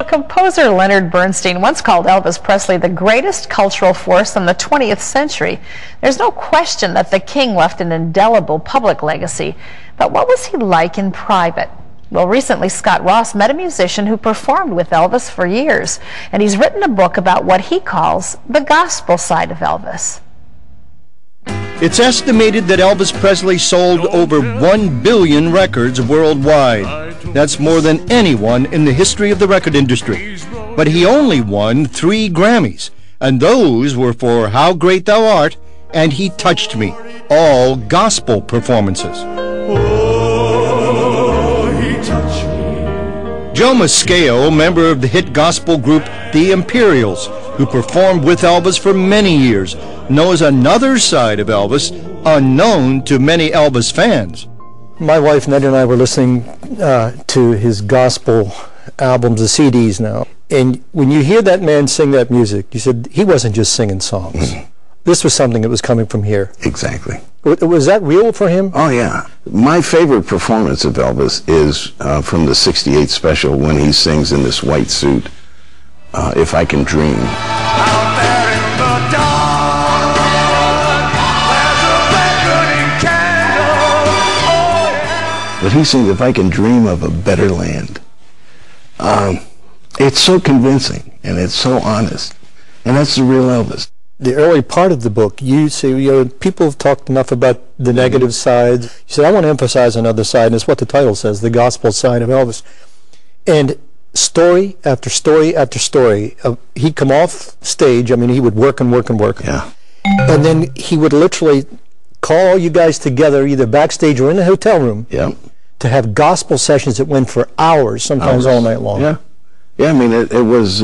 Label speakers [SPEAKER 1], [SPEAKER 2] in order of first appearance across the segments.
[SPEAKER 1] Composer Leonard Bernstein once called Elvis Presley the greatest cultural force in the 20th century. There's no question that the king left an indelible public legacy. But what was he like in private? Well, recently Scott Ross met a musician who performed with Elvis for years, and he's written a book about what he calls the gospel side of Elvis.
[SPEAKER 2] It's estimated that Elvis Presley sold over 1 billion records worldwide. That's more than anyone in the history of the record industry. But he only won 3 Grammys, and those were for How Great Thou Art and He Touched Me, all gospel performances. Joe Mascao, member of the hit gospel group The Imperials, who performed with Elvis for many years, knows another side of Elvis unknown to many Elvis fans.
[SPEAKER 3] My wife Ned and I were listening to his gospel albums, the CDs now, and when you hear that man sing that music, you said he wasn't just singing songs. This was something that was coming from here.
[SPEAKER 4] Exactly.
[SPEAKER 3] Was that real for him?
[SPEAKER 4] Oh, yeah. My favorite performance of Elvis is from the '68 special when he sings in this white suit, If I Can Dream. Out there in the dark, there's a red-burning candle. Oh, yeah. But he sings If I Can Dream of a Better Land. It's so convincing, and it's so honest. And that's the real Elvis.
[SPEAKER 3] The early part of the book, you say, people have talked enough about the negative sides. You said, I want to emphasize another side, and it's what the title says, the gospel side of Elvis. And story after story after story, he'd come off stage, I mean, he would work and work and work.
[SPEAKER 4] Yeah.
[SPEAKER 3] And then he would literally call you guys together, either backstage or in the hotel room, to have gospel sessions that went for hours, sometimes all night long.
[SPEAKER 4] Yeah. Yeah, I mean, it was,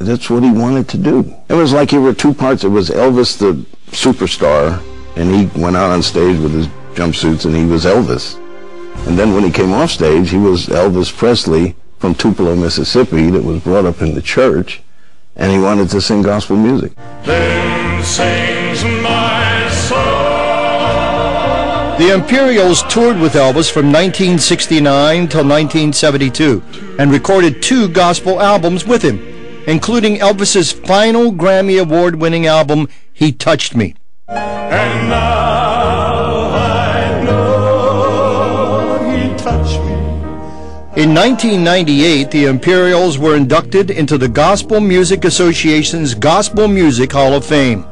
[SPEAKER 4] that's what he wanted to do. It was like there were 2 parts. It was Elvis the superstar, and he went out on stage with his jumpsuits, and he was Elvis. And then when he came off stage, he was Elvis Presley from Tupelo, Mississippi, that was brought up in the church, and he wanted to sing gospel music. Then sings my soul.
[SPEAKER 2] The Imperials toured with Elvis from 1969 till 1972 and recorded 2 gospel albums with him, including Elvis's final Grammy Award-winning album, He Touched Me.
[SPEAKER 4] And now I know He touched me.
[SPEAKER 2] In 1998, the Imperials were inducted into the Gospel Music Association's Gospel Music Hall of Fame.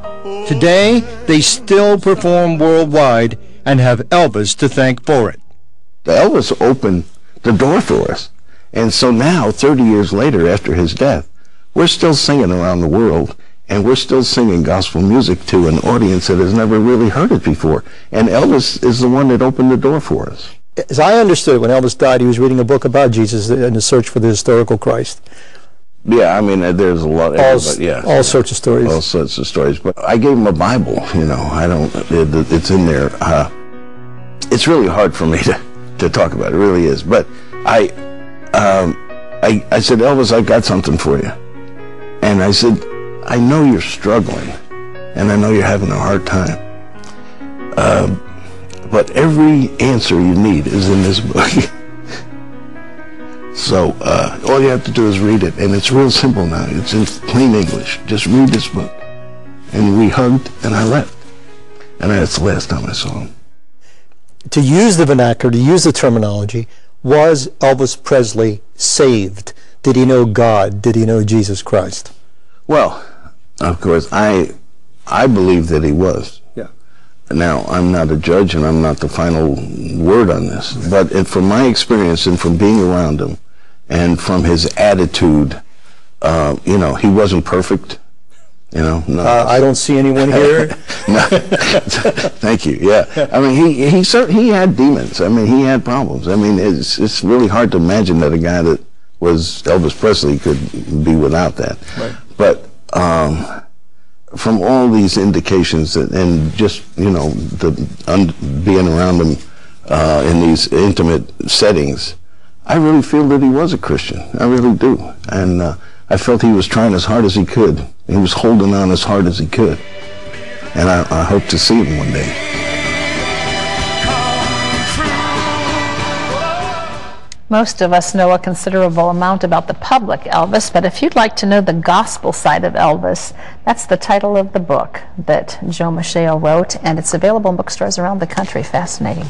[SPEAKER 2] Today, they still perform worldwide and have Elvis to thank for it.
[SPEAKER 4] Elvis opened the door for us. And so now, 30 years later, after his death, we're still singing around the world, and we're still singing gospel music to an audience that has never really heard it before. And Elvis is the one that opened the door for us.
[SPEAKER 3] As I understood it, when Elvis died, he was reading a book about Jesus in the search for the historical Christ.
[SPEAKER 4] Yeah, I mean, there's a lot.
[SPEAKER 3] All sorts of stories.
[SPEAKER 4] All sorts of stories. But I gave him a Bible, you know. It's in there. It's really hard for me to talk about. It really is. But I said, Elvis, I got something for you. And I said, I know you're struggling, and I know you're having a hard time. But every answer you need is in this book. So all you have to do is read it, and it's real simple now. It's in plain English. Just read this book. And we hugged, and I left. And that's the last time I saw him.
[SPEAKER 3] To use the vernacular, to use the terminology, was Elvis Presley saved? Did he know God? Did he know Jesus Christ?
[SPEAKER 4] Well, of course, I believe that he was.
[SPEAKER 3] Yeah.
[SPEAKER 4] Now, I'm not a judge, and I'm not the final word on this. But from my experience and from being around him, and from his attitude, you know, he wasn't perfect. You know, no.
[SPEAKER 3] I don't see anyone here.
[SPEAKER 4] No. Thank you. Yeah, I mean, he had demons. I mean, he had problems. I mean, it's really hard to imagine that a guy that was Elvis Presley could be without that.
[SPEAKER 3] Right.
[SPEAKER 4] But from all these indications and just, you know, being around him in these intimate settings, I really feel that he was a Christian. I really do. And I felt he was trying as hard as he could. He was holding on as hard as he could. And I hope to see him one day.
[SPEAKER 1] Most of us know a considerable amount about the public Elvis, but if you'd like to know the gospel side of Elvis, that's the title of the book that Joe Macheo wrote, and it's available in bookstores around the country. Fascinating.